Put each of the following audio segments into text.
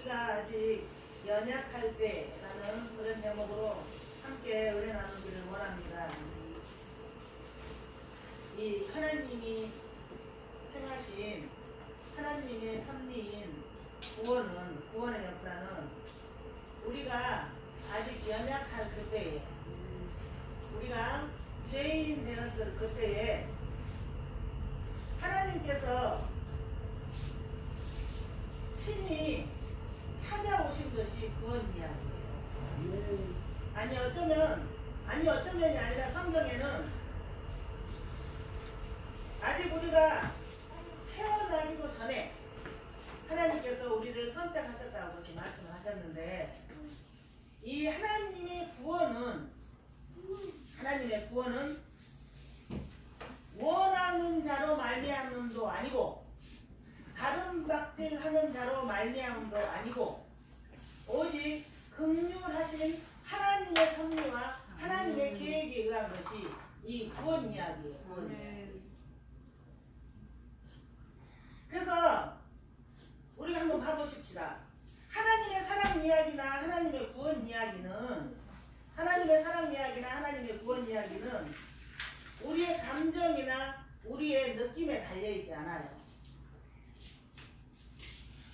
우리가 아직 연약할 때라는 그런 제목으로 함께 은혜 나누기를 원합니다. 이 하나님이 행하신 하나님의 섭리인 구원의 역사는 우리가 아직 연약할 그때에, 우리가 죄인 되었을 그때에 하나님께서 친히 찾아오신 것이 구원 이야기예요. 아니 어쩌면이 아니라 성경에는 아직 우리가 태어나기도 전에 하나님께서 우리를 선택하셨다고 그렇게 말씀을 하셨는데, 이 하나님의 구원은 원하는 자로 말미암음도 아니고 다른 박질하는 자로 말미암음도 아니고 오직 긍휼하신 하나님의 섭리와 하나님의 계획에 의한 것이 이 구원 이야기예요. 구원 이야기. 그래서 우리가 한번 봐보십시다. 하나님의 사랑 이야기나 하나님의 구원 이야기는 우리의 감정이나 우리의 느낌에 달려있지 않아요.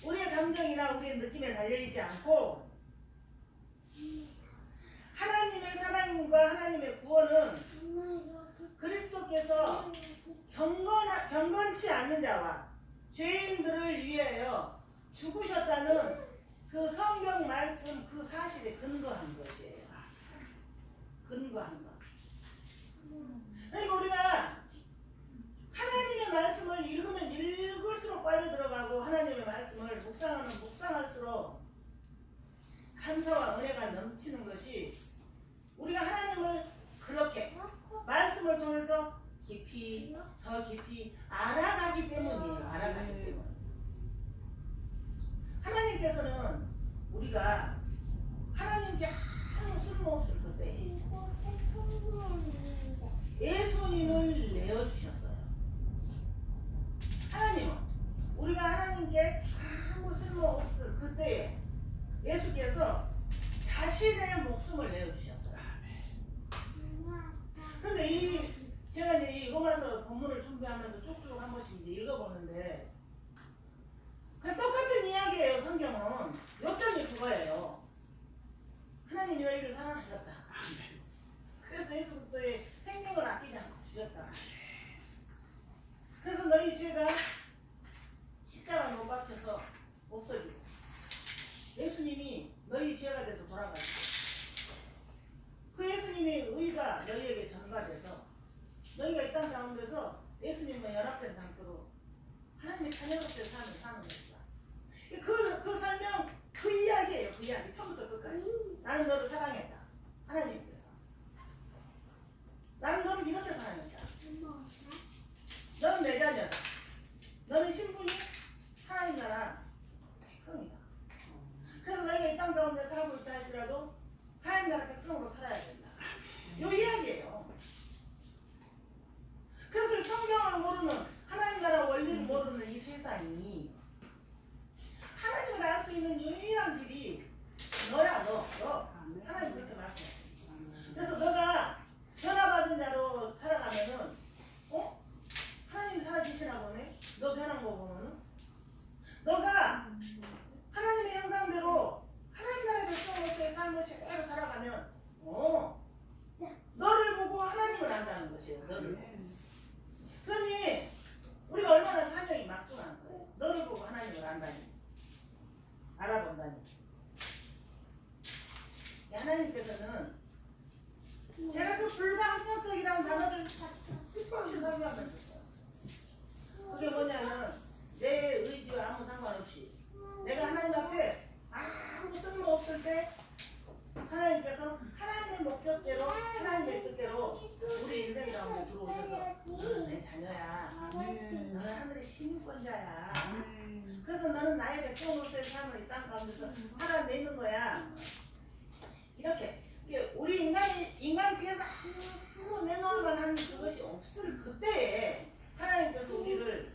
우리의 감정이나 우리의 느낌에 달려있지 않고, 하나님의 사랑과 하나님의 구원은 그리스도께서 경건치 않는 자와 죄인들을 위하여 죽으셨다는 그 성경 말씀 그 사실에 근거한 것이에요. 근거한 것. 그러니까 우리가 하나님의 말씀을 읽으면 읽을수록 빠져들어가고 하나님의 말씀을 묵상하면 묵상할수록 감사와 은혜가 넘치는 것이, 우리가 하나님을 그렇게 말씀을 통해서 더 깊이 알아가기 때문이에요. 알아가기 때문. 하나님께서는 우리가 하나님께 아무 쓸모없을 그때 예수님을 내어주셨어요. 하나님은 우리가 하나님께 아무 쓸모없을 그때에 예수께서 자신의 목숨을 내어주셨어요. 그런데 제가 이제 이 로마서 본문을 준비하면서 쭉쭉 한 번씩 이제 읽어보는데, 그 똑같은 이야기예요. 성경은 요점이 그거예요. 하나님이 너희를 사랑하셨다. 그래서 예수 그리스도의 생명을 아끼지 않고 주셨다. 그래서 너희 죄가 십자가 못 박혀서 없어지고 예수님이 너희 죄가 돼서 돌아가시고, 그 예수님의 의가 너희에게 전가돼서 너희가 이 땅 가운데서 예수님과 연합된 상태로 하나님의 자녀로서의 삶을 사는 것이다. 그 설명, 그 이야기예요. 그 이야기 처음부터 끝까지. 나는 너를 사랑했다. 하나님께서 나는 너를 이렇게 사랑했다. 너는 내 자녀다. 너는 신분이 하나님 나라 백성이다. 그래서 너희가 이 땅 가운데 살고 있다 할지라도 하나님 나라 백성으로 살아야 된다. 이 이야기예요. 그래서 성경을 모르는, 하나님 나라 원리를 모르는 이 세상이 하나님을 알 수 있는 유일한 길이 너야. 너. 하나님 그렇게 말씀해. 그래서 너가 변화받은 자로 살아가면은 하나님 살아계시나 보네. 너 변한 거 보면은 너가 하나님의 형상대로 하나님 나라의 백성으로서의 삶을 제대로 살아가면 너를 보고 하나님을 안다는 것이에요. 너를. 그러니 우리가 얼마나 사명이 막중한 거예요. 너를 보고 하나님을 안다니, 알아본다니. 하나님께서는 제가 그 불가항력적이라는 단어를 뜻없이 설명하고 있었어요. 그게 뭐냐면 내 의지와 아무 상관없이 내가 하나님 앞에 아무 쓸모없을 때 하나님께서 하나님의 목적대로 하나님의 뜻대로 우리 인생 가운데 들어오셔서 너는 내 자녀야. 너는 하늘의 시민권자야. 그래서 너는 나의 백성으로서의 삶을 이 땅 가운데서 살아내는 거야. 이렇게 우리 인간 측에서 아무 내놓을 만한 그것이 없을 그때에 하나님께서 우리를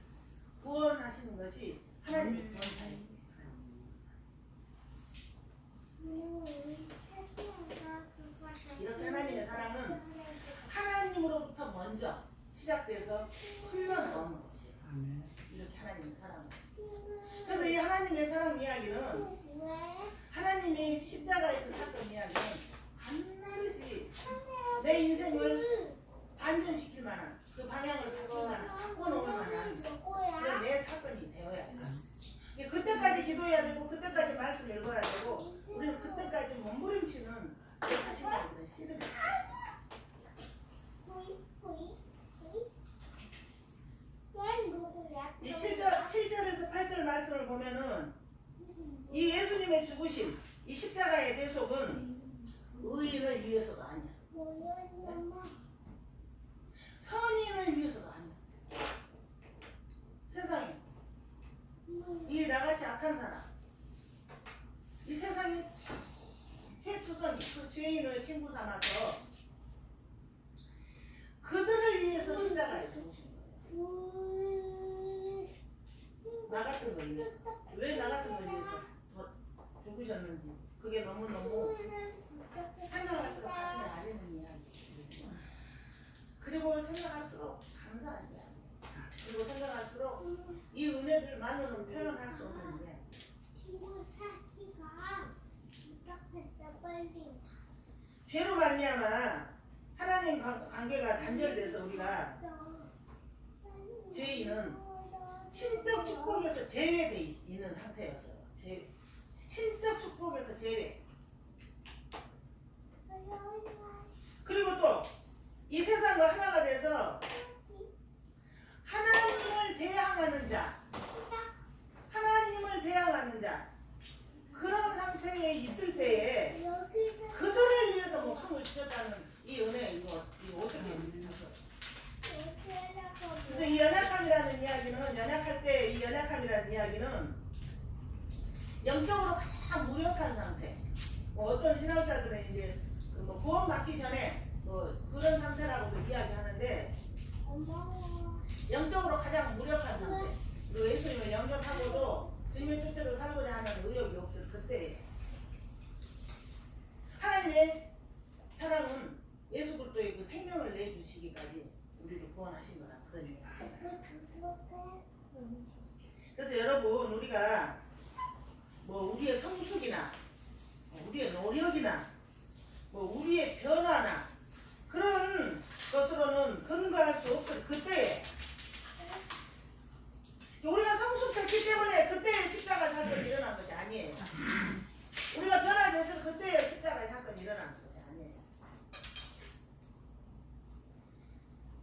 구원하시는 것이 하나님의 구원사입니다. 시작돼서 흘러나오는 것이에요. 아멘. 이렇게 하나님의 사랑. 그래서 이 하나님의 사랑 이야기는 하나님의 십자가의 그 사건 이야기는 반드시 내 인생을 반전시킬 만한 그 방향을 바꿀 만한 바꿔놓을 만한 그런 내 사건이 되어야 돼. 그때까지 기도해야 되고 그때까지 말씀 읽어야 되고 우리는 그때까지 몸부림치는 내 자신의 그런 씨름이 있어요. 이 7절에서 8절 말씀을 보면은 이 예수님의 죽으심, 이 십자가의 대속은 의인을 위해서가 아니야. 선인을 위해서가 아니야. 세상에 이 나같이 악한 사람, 이 세상에 최초선이 그 죄인을 친구 삼아서 그들을 위해서 십자가에 죽으신 거예요. 나 같은 걸 위해서. 왜 나 같은 걸 위해서 더 죽으셨는지 그게 너무너무 생각할수록 가슴에 아리는 이야기. 그리고 생각할수록 감사한 이야기. 그리고 생각할수록 이 은혜들만으로는 표현할 수 없는 이야기. 죄로 말미암아 하나님 관계가 단절돼서 우리가 죄인은 신적 축복에서 제외돼 있는 상태였어요. 신적 축복에서 제외. 그리고 또 이 세상과 하나가 돼서 하나님을 대항하는 자, 하나님을 대항하는 자 그런 상태에 있을 때에 그들을 위해서 목숨을 주셨다는 이 은혜 이거 어떻게 생각해요? 그래서 이 연약함이라는 이야기는 연약할 때 이 연약함이라는 이야기는 영적으로 가장 무력한 상태. 어떤 신학자들은 이제 구원 받기 전에 그런 상태라고도 이야기하는데 영적으로 가장 무력한 상태. 그리고 예수님을 영접하고도 주님의 뜻대로 살고자 하는 의욕이 없을 그때 하나님의 사랑은 예수 그리스도의 그 생명을 내주시기까지 우리를 구원하신 거라 그런 얘기입니다. 그래서 여러분 우리가 우리의 성숙이나 우리의 노력이나 우리의 변화나 그런 것으로는 근거할 수 없을 그때에 우리가 성숙했기 때문에 그때의 십자가 사건이 일어난 것이 아니에요. 우리가 변화돼서 그때의 십자가의 사건이 일어난 것이 아니에요.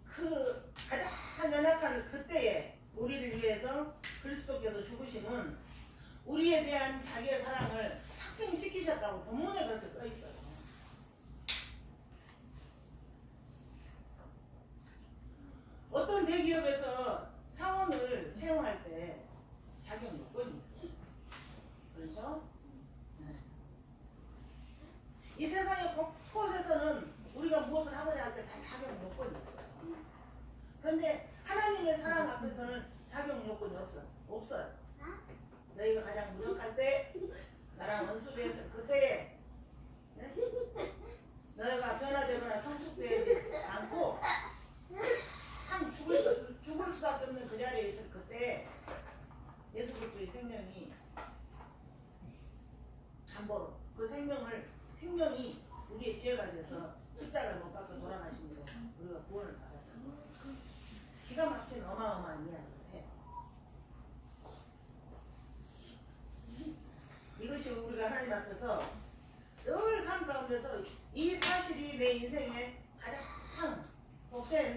그 가장 연약한 그때에 우리를 위해서 그리스도께서 죽으심은 우리에 대한 자기의 사랑을 확증시키셨다고 본문에 그렇게 써 있어요. 어떤 대기업에서 사원을 채용할 때 자격 요건이 있어요. 그렇죠? 네. 이 세상의 곳곳에서는 우리가 무엇을 하고자 할 때 다 자격 요건이 있어요. 그런데 하나님의 사랑 앞에서는 자격 요건이 없어요. 너희가 가장 무력할 때 나랑 원수되었을 그때에 네? 너희가 변화되거나 성숙되지 않고 참 죽을 수밖에 없는 그 자리에 있을 그때 예수 그리스도의 생명이 담보로 그 생명이 우리의 죄가 돼서 십자가를 못 박고 돌아가심으로 우리가 구원을 받았다. 기가 막힌 어마어마한 이야기를 해요. 이것이 우리가 하나님 앞에서 늘 삶 가운데서 이 사실이 내 인생의 가장 복된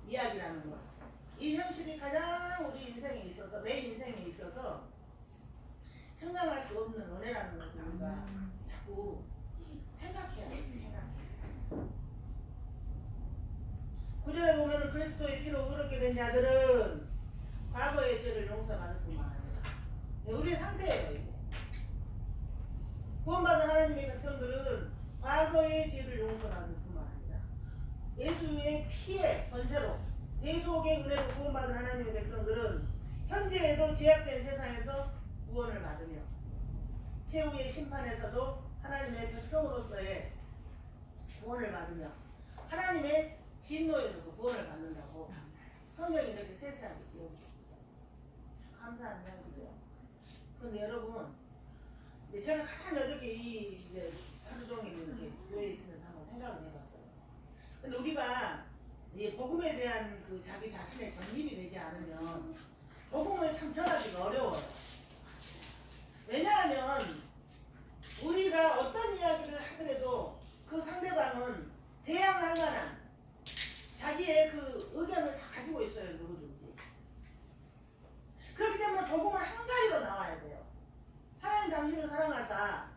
이야기라는 것. 이 현실이 가장 우리 인생에 있어서 내 인생에 있어서 생각할 수 없는 은혜라는 것을 우리가 자꾸 생각해야 돼요. 생각해. 9절에 보면 그리스도의 피로 의롭게 된 자들은 과거의 죄를 용서받을 뿐만 아니라 우리의 상태예요. 이게. 구원받은 하나님의 백성들은 과거의 죄를 용서받을 뿐만 아니라 예수의 피의 권세로 대속의 은혜로 구원받은 하나님의 백성들은 현재에도 제약된 세상에서 구원을 받으며 최후의 심판에서도 하나님의 백성으로서의 구원을 받으며 하나님의 진노에서도 구원을 받는다고 성경이 이렇게 세세하게 기록되어 있어요. 감사한 이야기고요. 그런데 여러분, 이제 저는 가만히 어저께 이제 하루 종일 이렇게 교회에 있으면서 한번 생각을 해봤어요. 근데 우리가 이 복음에 대한 그 자기 자신의 정립이 되지 않으면 복음을 참 전하기가 어려워요. 왜냐하면 우리가 어떤 이야기를 하더라도 그 상대방은 대항할 만한 자기의 그 의견을 다 가지고 있어요, 누구든지. 그렇기 때문에 복음은 한 가지로 나와야 돼요. 하나님 당신을 사랑하사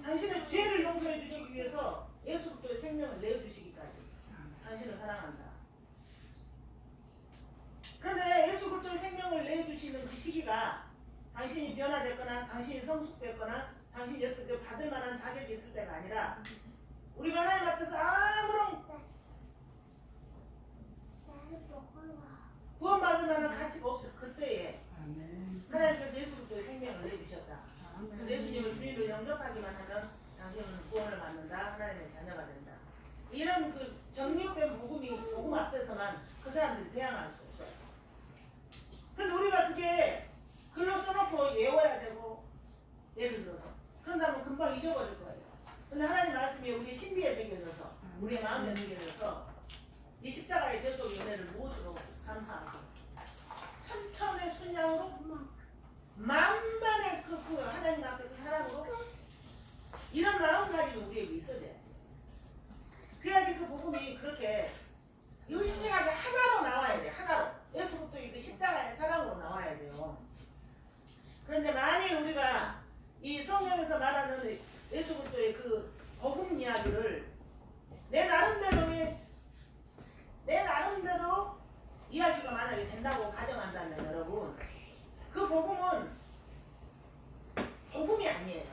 당신의 죄를 용서해 주시기 위해서 예수 그리스도의 생명을 내어주시기까지 당신을 사랑한다. 그런데 예수 그리스도의 생명을 내어주시는 그 시기가 당신이 변화됐거나 당신이 성숙됐거나 당신이 어떻게 받을 만한 자격이 있을 때가 아니라 우리가 하나님 앞에서 아무런 구원받을 만한 가치가 없을 그때에 하나님께서 예수 그리스도의 생명을 내주셨다. 그래서 예수님을 주님으로 영접하기만 하면 당신은 구원을 받는다. 하나님의 자녀가 된다. 이런 그 정립된 복음 앞에서만 그 사람들이 대항할 수 없어요. 그런데 우리가 그게 글로 써놓고 외워야 되고 예를 들어서 그런다면 금방 잊어버릴 거예요. 근데 하나님 말씀이 우리 신비에 새겨져서 우리의 마음에 새겨져서 이 십자가의 대속의 은혜를 무엇으로 감사하고 천천의 순양으로 만만의 그 하나님 앞에 그 사랑으로 이런 마음가짐이 우리에게 있어야 돼요. 그래야지 그 복음이 그렇게 유일하게 하나로 나와야 돼. 하나로 예수 그리스도의 그 십자가의 사랑으로 나와야 돼요. 그런데 만일 우리가 이 성경에서 말하는 예수 그리스도의 그 복음 이야기를 내 나름대로 이야기가 만약에 된다고 가정한다면 여러분 그 복음은 복음이 아니에요.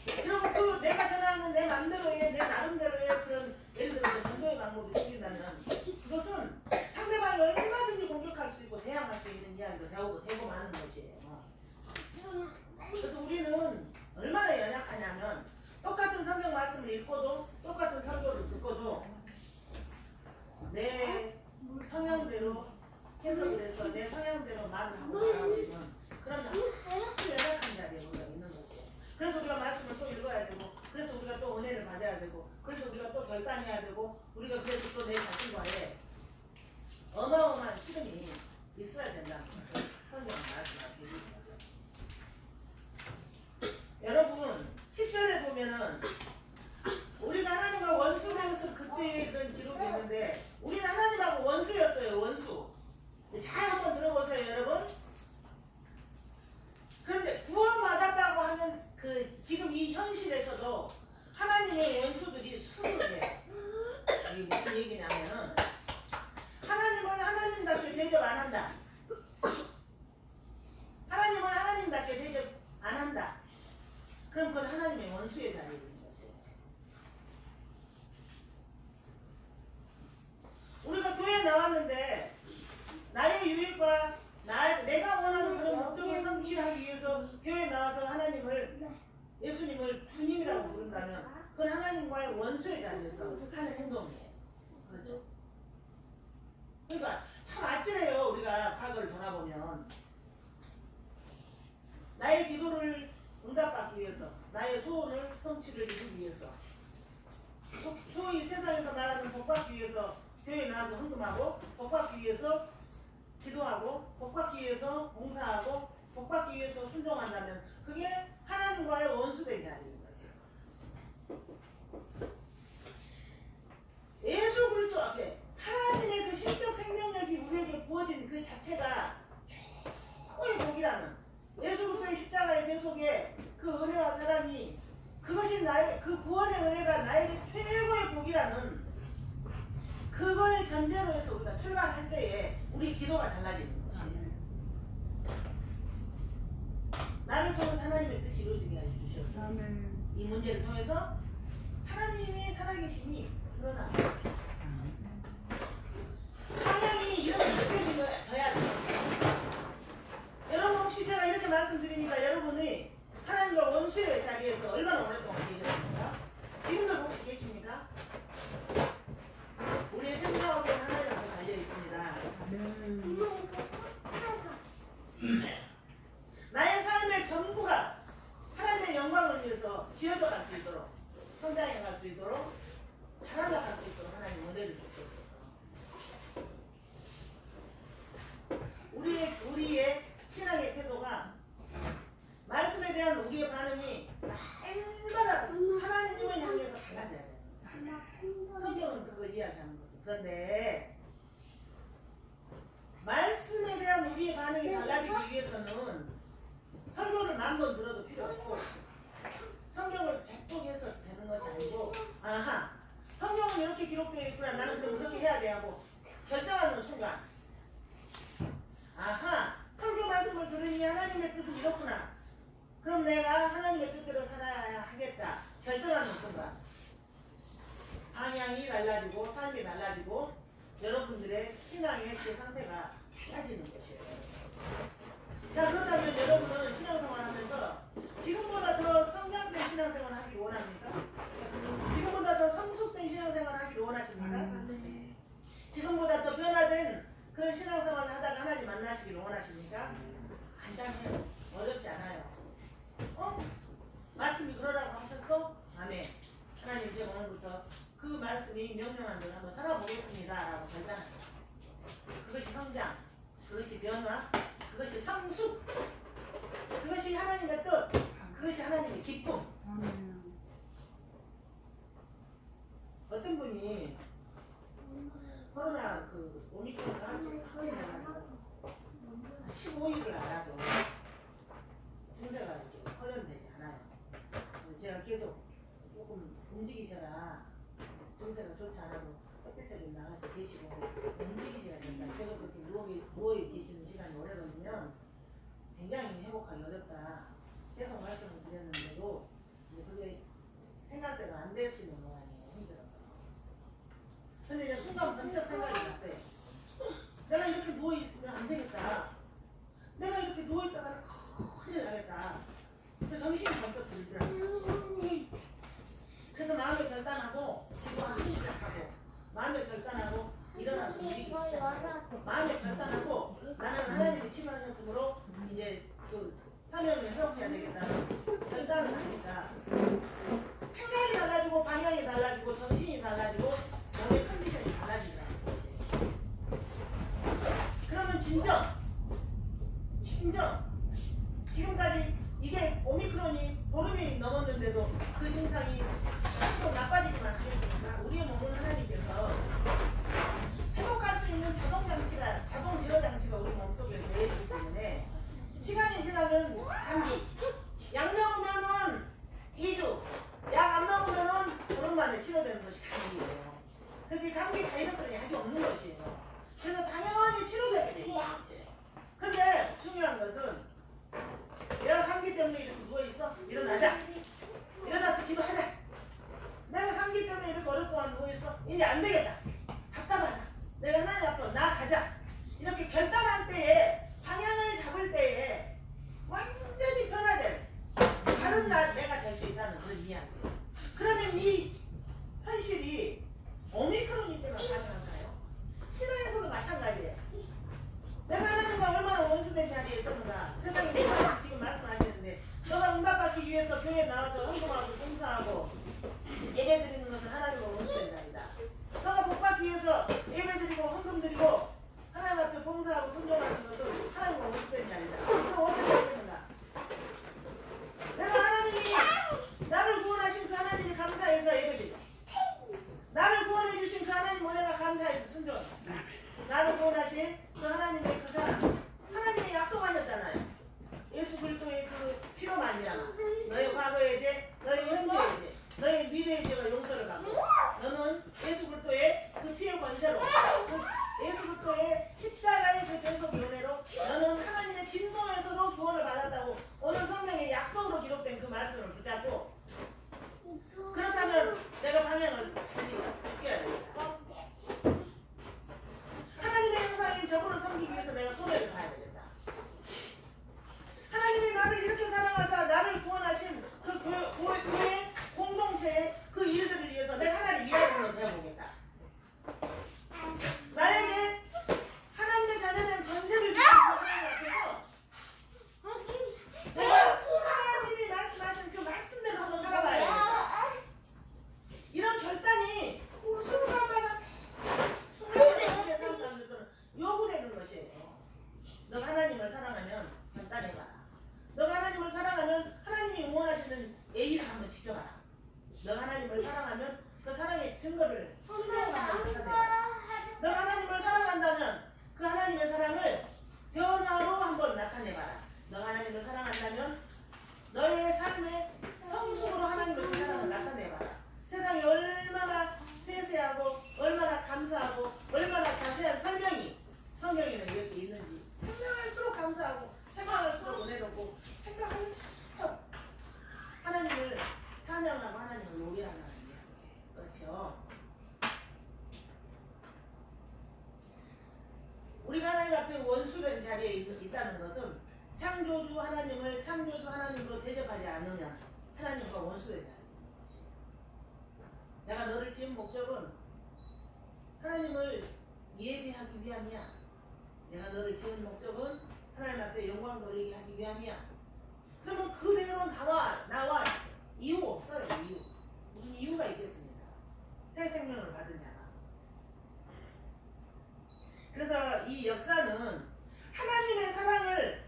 그리고 그 내가 전하는 내 마음대로의 내 나름대로의 그런 예를 들어서 전도의 방법이 생긴다면 그것은 상대방이 얼마든지 공격할 수 있고 대항할 수 있는 이야기로 되고 마는 것이에요. 그래서 우리는 얼마나 연약하냐면 똑같은 성경 말씀을 읽고도 똑같은 설교를 듣고도 내 성향대로 해석을 해서 내 성향대로 말을 하고 말하고 있는 그런 아주 연약한 자리에 우리가 있는 거죠. 그래서 우리가 말씀을 또 읽어야 되고 그래서 우리가 또 은혜를 받아야 되고 그래서 우리가 또 결단해야 되고 우리가 그래서 또 내 자신과의 어마어마한 시름이 있어야 된다는 것을 성경은 말씀하고 있는 거죠. 여러분 10절에 보면은 우리가 하나님과 원수라서 그때 그런 기록이 있는데 우리는 하나님하고 원수였어요. 원수. 잘 한번 들어보세요 여러분. 그런데 구원받았다고 하는 그 지금 이 현실에서도 하나님의 원수들이 수두해요. 이게 무슨 얘기냐면은 하나님은 하나님답게 대접 안 한다. 하나님은 하나님답게 대접 안 한다. 그럼 그건 하나님의 원수의 자리에 있는 것이에요. 우리가 교회에 나왔는데 나의 유익과 내가 원하는 그런 목적을 성취하기 위해서 교회에 나와서 예수님을 주님이라고 부른다면 그건 하나님과의 원수의 자리에서 하는 행동이에요. 그렇죠? 그러니까 참 아찔해요. 우리가 과거를 돌아보면 나의 기도를 응답받기 위해서 나의 소원을 성취를 이루기 위해서 소위 세상에서 말하는 복받기 위해서 교회에 나와서 헌금하고 복받기 위해서 기도하고 복받기 위해서 봉사하고 복받기 위해서 순종한다면 그게 하나님과의 원수된 자리인 거죠. 예수 그리스도 앞에 하나님의 그 신적 생명력이 우리에게 부어진 그 자체가 최고의 복이라는 예수 그리스도의 십자가의 대속에 그 은혜와 사랑이 그것이 나의 그 구원의 은혜가 나에게 최고의 복이라는 그걸 전제로 해서 우리가 출발할 때에 우리 기도가 달라지는 것이에요. 나를 통해서 하나님의 뜻이 이루어지게 해주셔서 이 문제를 통해서 하나님의 살아계심이 드러나는 거예요. 방향이 이렇게 느껴져야 돼요. 여러분 혹시 제가 이렇게 말씀드리니까 여러분이 하나님과 원수의 자리에서 얼마나 오랫동안 계셨습니까? 지금도 혹시 계십니까? 지어져갈 수 있도록 성장해 갈 수 있도록 자라나갈 수 있도록 하나님 은혜를 주시옵소서. 우리의 신앙의 태도가 말씀에 대한 우리의 반응이 날마다 하나님을 향해서 달라져야 돼요. 성경은 그걸 이야기하는 거죠. 그런데 말씀에 대한 우리의 반응이 달라지기 위해서는 설교를 만번 들어도 필요 없고 성경을 백독해서 되는 것이 아니고 아하 성경은 이렇게 기록되어 있구나 나는 그럼 그렇게 해야 돼 하고 결정하는 순간 아하 설교 말씀을 들으니 하나님의 뜻은 이렇구나 그럼 내가 하나님의 뜻대로 살아야 하겠다 결정하는 순간 방향이 달라지고 삶이 달라지고 여러분들의 신앙의 그 상태가 달라지는 것이에요. 자 그렇다면 여러분은 신앙생활 하면서 지금보다 더 성장된 신앙생활 하기를 원합니까? 지금보다 더 성숙된 신앙생활 하기를 원하십니까? 지금보다 더 변화된 그런 신앙생활을 하다가 하나님 만나시기를 원하십니까? 간단해요. 어렵지 않아요. 말씀이 그러라고 하셨어? 아멘. 하나님 제가 오늘부터 그 말씀이 명령한 대로 한번 살아보겠습니다 라고 결단합니다. 그것이 성장, 그것이 변화, 그것이 성숙, 그것이 하나님의 뜻, 그것이 하나님의 기쁨. 어떤 분이 코로나 그 오미크론을 확진해가지고 15일을 알아도 증세가 이렇게 허용되지 않아요. 제가 계속 조금 움직이셔라 증세가 좋지 않아도 햇빛에 나가서 계시고 움직이셔야 된다. 계속 그렇게 누워 계시는 시간이 오래 걸리면 굉장히 회복하기 어렵다. 계속 말씀을 드렸는데도 이제 그게 생각대로 안 될 수 있는 모양이에요. 힘들어서. 근데 이제 순간 번쩍 생각이 났대요. 내가 이렇게 누워 있으면 안 되겠다. 내가 이렇게 누워 있다가 큰일 나겠다. 그래서 정신이 번쩍 들더라고요. 그래서 마음을 결단하고 기도하기 시작하고 마음을 결단하고 일어나서 움직이기 시작하고 마음을 결단하고 나는 하나님이 치료하셨으므로 이제 그 사명을 회복해야 되겠다는 결단을 하니까 생각이 달라지고 방향이 달라지고 정신이 달라지고 몸의 컨디션이 달라진다는 것이에요. 그러면 진정 지금까지 이게 오미크론이 보름이 넘었는데도 그 증상이 계속 나빠지기만 하겠습니까? 우리의 몸을 하나님께서 회복할 수 있는 자동 제어 장치가 우리 몸속에 되어 있기 때문에 시간이 지나면 감기 약 먹으면은 2주 약 안 먹으면은 보름 만에 치료되는 것이 감기예요. 그래서 이 감기 바이러스는 약이 없는 것이에요. 그래서 당연히 치료되게 되는 것이에요. 그런데 중요한 것은 내가 감기 때문에 이렇게 누워있어? 일어나자. 일어나서 기도하자. 내가 감기 때문에 이렇게 오랫동안 누워있어? 이제 안 되겠다. 답답하다. 내가 하나님 앞으로 나아가자. 이렇게 결단할 때에 방향을 잡을 때에 완전히 변화된 다른 내가 될 수 있다는 그런 이야기예요. 그러면 이 현실이 오미크론이 때문에 가능한가요? 신앙에서도 마찬가지예요. 내가 하나님과 얼마나 원수된 자리에 있었는가. 세상에 지금 말씀하시는데 너가 응답받기 위해서 교회에 나와서 헌금하고 봉사하고 예배 드리는 것은 하나님과 원수된 자리다. 너가 복받기 위해서 예배 드리고 헌금 드리고 하나님 앞에 봉사하고 순종하는 것은 하나님과 원수된 자리다. 그럼 어떻게 해야 되는가? 내가 하나님이 나를 구원하신 그 하나님이 감사해서 예배 드리고 나를 구원해 주신 그 하나님 은혜가 감사해서 순종한다. 나를 구원하신 그 하나님의 그 사랑 하나님이 약속하셨잖아요. 예수 그리스도의 그 피로 말미암아 너의 과거의 죄 너의 삶의 성숙으로 하나님의 그 사랑을 나타내봐라. 세상이 얼마나 세세하고 얼마나 감사하고 얼마나 자세한 설명이 성경에는 이렇게 있는지 생각할수록 감사하고 생각할수록 은혜롭고 생각할수록 하나님을 찬양하고 하나님을 노래하는 이야기예요. 그렇죠? 우리가 하나님 앞에 원수된 자리에 있다는 것은 창조주 하나님을 창조주 하나님으로 대접하지 않으면 하나님과 원수된 자리에 있는 것이에요. 내가 너를 지은 목적은 하나님을 예배하기 위함이야. 내가 너를 지은 목적은 하나님 앞에 영광 돌리게 하기 위함이야. 그러면 그대로 나와 이유 없어요. 이유. 무슨 이유가 있겠습니까? 새 생명을 받은 자가. 그래서 이 역사는 하나님의 사랑을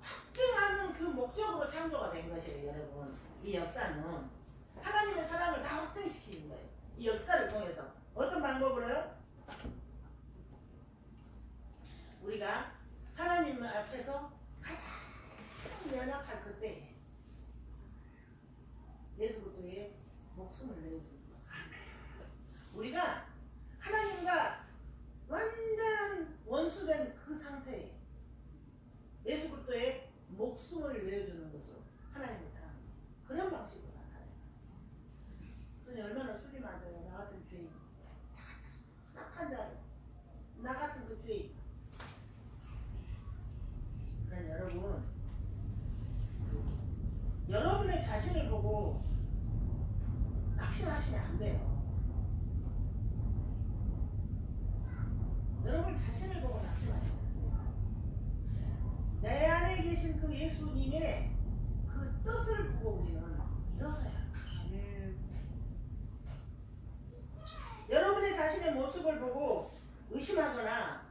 확증하는 그 목적으로 창조가 된 것이에요. 여러분, 이 역사는 하나님의 사랑을 다 확증시키는 거예요. 이 역사를 통해서 어떤 방법으로요? 우리가 하나님 앞에서 가장 연약할 그때 예수 그리스도의 목숨을 내어주는 거예요. 우리가 하나님과 완전한 원수된 그 상태에 예수 그리스도의 목숨을 내어주는 것으로 하나님의 사랑입니다. 그런 방식으로 나타나요. 그러니 얼마나 수리 맞아요. 나 같은 죄인, 낙한 자요, 나 같은 그 죄인. 그러니 여러분의 자신을 보고 낙심하시면 안 돼요. 여러분 자신을 보고 낙심하시면 안 돼요. 내 안에 계신 그 예수님의 그 뜻을 보고 우리는 일어서야 합니다. 여러분의 자신의 모습을 보고 의심하거나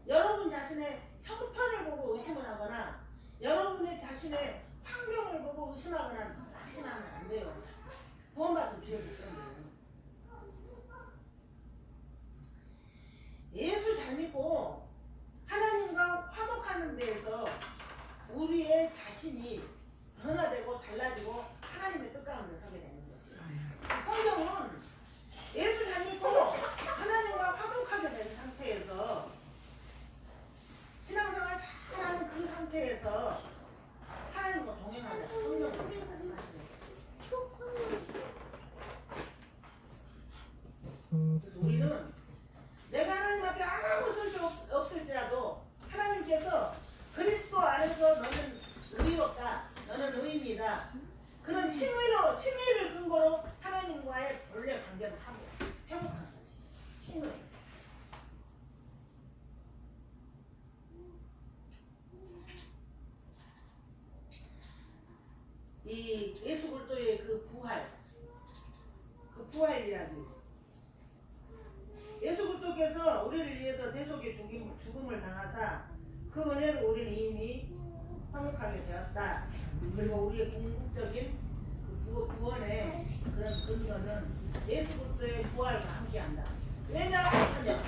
여러분 자신의 형편을 보고 의심을 하거나 여러분의 자신의 환경을 보고 의심하거나 낙심하면 안 돼요. 구원받은 주의 백성들은 예수 잘 믿고 하나님과 화목하는 데에서 우리의 자신이 변화되고 달라지고 하나님의 뜻 가운데 서게 되는 것이에요. 성경은 예수 잘 믿고 하나님과 화목하게 된 상태에서 신앙생활 잘하는 그 상태에서 하나님과 동행하자. 성경은 그렇게 말씀하시는 거예요. 그래서 우리는 내가 하나님 앞에 아무 쓸 수 없을지라도 하나님께서 그리스도 안에서 너는 의롭다, 너는 의인이다. 그런 칭의를 근거로 하나님과의 본래 관계를 하고 회복하는 거지. 칭의. 이 예수 그리스도의 그 부활 이야기. 예수 그리스도께서 우리를 위해서 대속의 죽음을 당하사 그 은혜로 우리는 이미 화목하게 되었다. 그리고 우리의 궁극적인 그 구원의 그런 근거는 예수 그리스도의 부활과 함께한다. 왜냐하면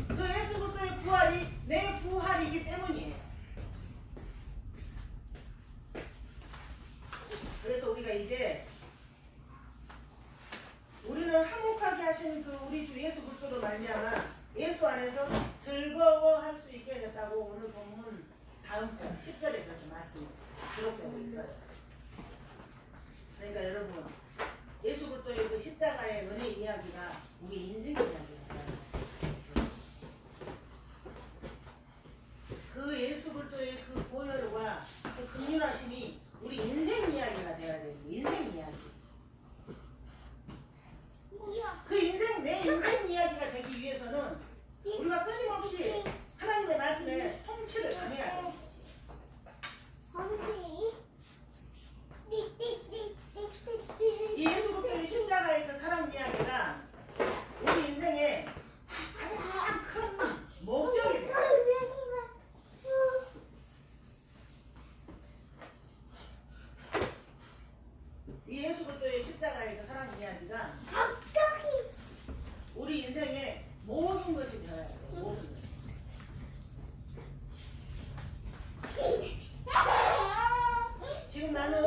그 예수 그리스도의 부활이 내 부활이기 때문이에요. 그래서 우리가 이제 우리는 화목하게 하신 그 우리 주 예수 그리스도로 말미암아 예수 안에서 즐거워할 수 있게 됐다고 오늘 본문 다음 절 10절에 그렇게 말씀이 기록되고 있어요. 그러니까 여러분 예수 그리스도의 그 십자가의 은혜 이야기가 우리 인생 이야기예요. 그 예수 그리스도의 그 보혈과 그 긍휼하심이 우리 인생 이야기가 되어야 돼요. 인생 이야기. 그 내 인생 이야기가 되기 위해서는 우리가 끊임없이 하나님의 말씀에 통치를 당해야 돼요.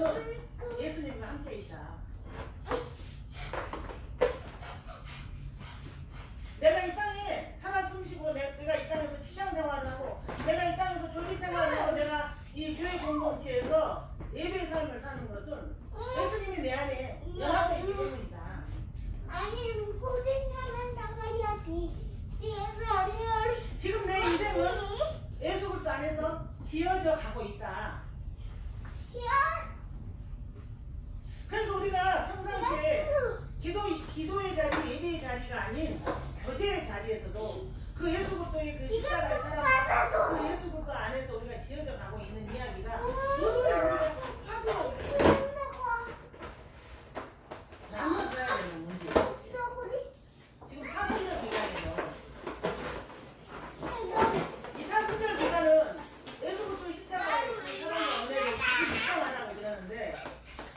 나는 예수님과 함께 있다. 내가 이 땅에 살아 숨쉬고 내가 이 땅에서 직장 생활을 하고 내가 이 땅에서 조직 생활을 하고 내가 이 교회 공동체에서 예배의 삶을 사는 것은 예수님이 내 안에 연합되어 있기 때문이다. 아니, 고생하면 나가야지. 지금 내 인생은 예수 그리스도 안에서 지어져 가고 있다. 그래서 우리가 평상시에 기도의 자리, 예배의 자리가 아닌 교제의 자리에서도 그 예수 그리스도의 그 십자가의 사랑, 그 예수 그리스도 안에서 우리가 지어져 가고 있는 이야기가 우리가 화두로 나눠줘야 되는 문제예요. 지금 사순절 기간에서 이 사순절 기간은 예수 그리스도의 십자가의 사랑의 은혜를 묵상하라고 그러는데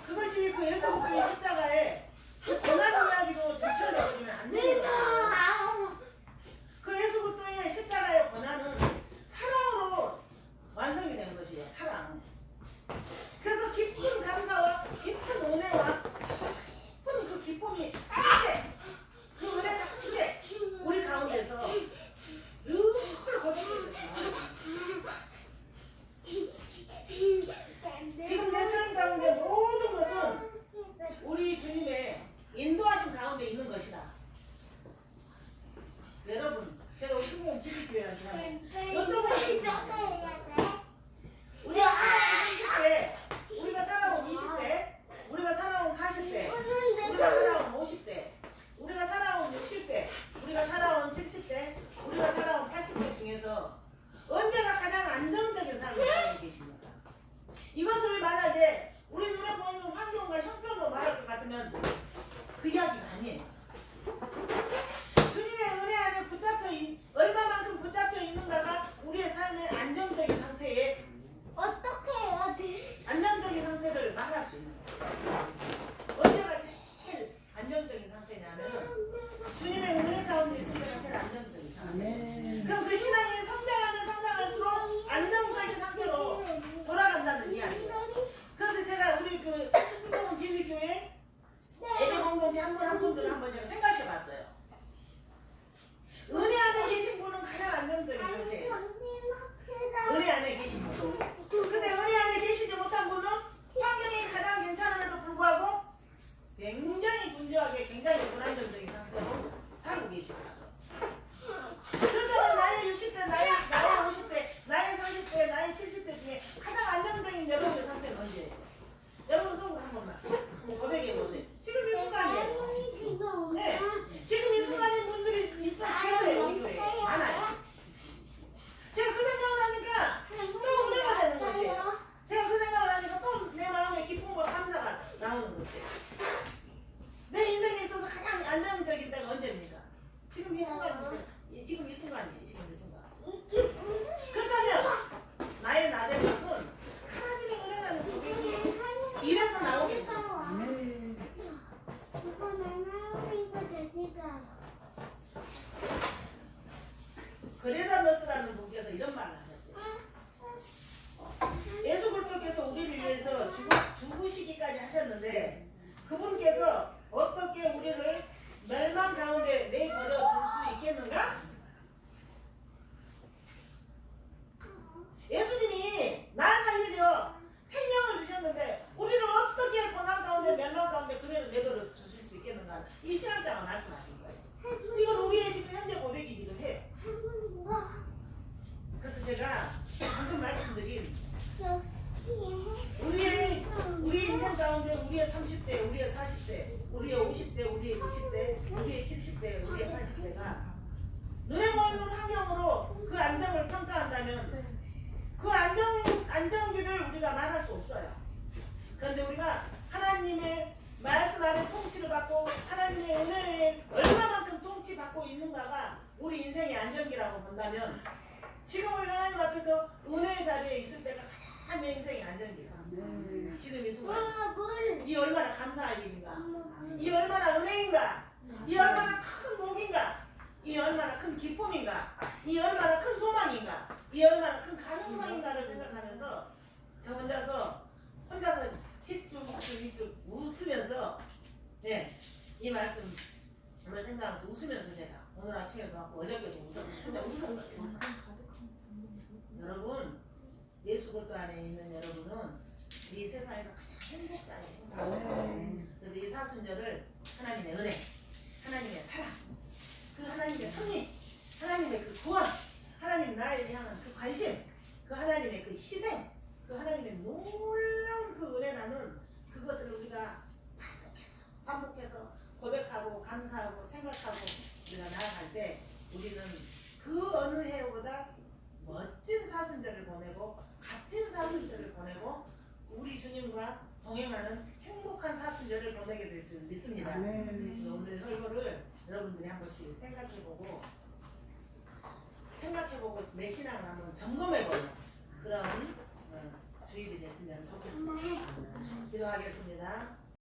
그것이 그 예수 그리스도의 십자가의 그 고난 이야기로 점철되어버리면 안 되는 거예요. 그 예수 그리스도의 십자가의 고난은 사랑으로 완성이 되는 것이에요. 사랑. 그래서 깊은 감사와 깊은 은혜와 깊은 그 기쁨이 함께 그 은혜가 함께 우리 가운데서 늘 거듭되고 있어요. 지금 내 삶 가운데 모든 것은 우리 주님의 인도하신 가운데 있는 것이다. 여러분, 제가 우리 성경 지식교회라는 여쭤보겠습니다. 우리가 살아온 30대, 우리가 살아온 20대, 우리가 살아온 40대, 우리가 살아온 50대, 우리가 살아온 60대, 우리가 살아온 70대, 우리가 살아온 80대 중에서 언제가 가장 안정적인 삶을 살고 계십니까? 이것을 만약에 우리 눈에 보이는 환경과 형편으로 말할 것 같으면 그 이야기가 아니에요. 주님의 은혜 안에 얼마만큼 붙잡혀 있는가가 우리의 삶의 안정적인 상태에 어떻게 해야 돼? 안정적인 상태를 말할 수 있는 거예요. 언제가 제일 안정적인 상태냐면 주님의 은혜 가운데 있을 때가 제일 안정적인 상태. 그럼 그 신앙이 성장하면 성장할수록 안정적인 상태로 돌아간다는 이야기예요. 그런데 제가 우리 그 수도원 진리교회 예배 공동체 한 분 한 분들을 한번 제가 생각해 봤어요. 은혜 안에 계신 분은 가장 안정적인 상태예요. 은혜 안에 계신 분. 근데 은혜 안에 계시지 못한 분은 환경이 가장 괜찮음에도 불구하고 굉장히 분주하게 굉장히 불안정적인 상태로 살고 계시더라고요. 그렇다면 나의 60대, 나의 50대, 나의 30대, 나의 70대 중에 가장 안정적인 여러분의 상태는 언제예요? 여러분 손 한 번만 고백해 보세요. 지금 이 순간이에요. 네, 지금 이 순간인 분들이 계세요. 우리 교회에 많아요. 제가 그 생각을 하니까 또 은혜가 되는 것이에요. 제가 그 생각을 하니까 또 내 마음에 기쁨과 감사가 나오는 것이에요. 내 인생에 있어서 가장 안정적인 때가 언제입니까? 지금 이 순간입니다. 지금 이 순간이에요. 지금 이 순간. 그렇다면 나의 나된 것은 하나님의 은혜라는 고백이 이래서 나오겠다. 그레다 너스라는 분께서 이런 말을 하셨대요. 예수 그리스도께서 우리를 위해서 죽으시기까지 하셨는데 그분께서 어떻게 우리를 멸망 가운데 내버려 둘 수 있겠는가? 예수님이 날 살리려 생명을 주셨는데 우리를 어떻게 고난 가운데 멸망 가운데 그대로 내버려 주실 수 있겠는가? 이 신학자가 말씀하신 거예요. 이건 우리의 지금 현재 고백이기도 해요. 그래서 제가 방금 말씀드린 우리의 인생 가운데 우리의 30대, 우리의 40대, 우리의 50대, 우리의 60대, 우리의 70대, 우리의 80대가 눈에 보이는 환경으로 그 안정을 평가한다면 그 안정기를 우리가 말할 수 없어요. 그런데 우리가 하나님의 말씀 안에 통치를 받고 하나님의 은혜에 얼마만큼 통치받고 있는가가 우리 인생의 안정기라고 본다면 지금 우리 하나님 앞에서 은혜의 자리에 있을 때가 가장 내 인생의 안정기다. 지금 이 순간 이 얼마나 감사할 일인가, 이 얼마나 은혜인가, 이 얼마나 큰 복인가, 이 얼마나 큰 기쁨인가, 이 얼마나 큰 소망인가, 이 얼마나 큰 가능성인가를 생각하면서 저 혼자서 사순절을 하나님의 은혜, 하나님의 사랑, 그 하나님의 섭리, 하나님의 그 구원, 하나님 나를 향한 그 관심, 그 하나님의 그 희생, 그 하나님의 놀라운 그 은혜라는 그것을 우리가 반복해서 고백하고 감사하고 생각하고 우리가 나아갈 때 우리는 그 어느 해보다 멋진 사순절을 보내고 값진 사순절을 보내고 우리 주님과 동행하는 행복한 사순절을 보내게 될 줄 믿습니다. 그래서 오늘 설교를 여러분들이 한 번씩 생각해보고 내 신앙을 한번 점검해보는 그런 주일이 됐으면 좋겠습니다. 기도하겠습니다.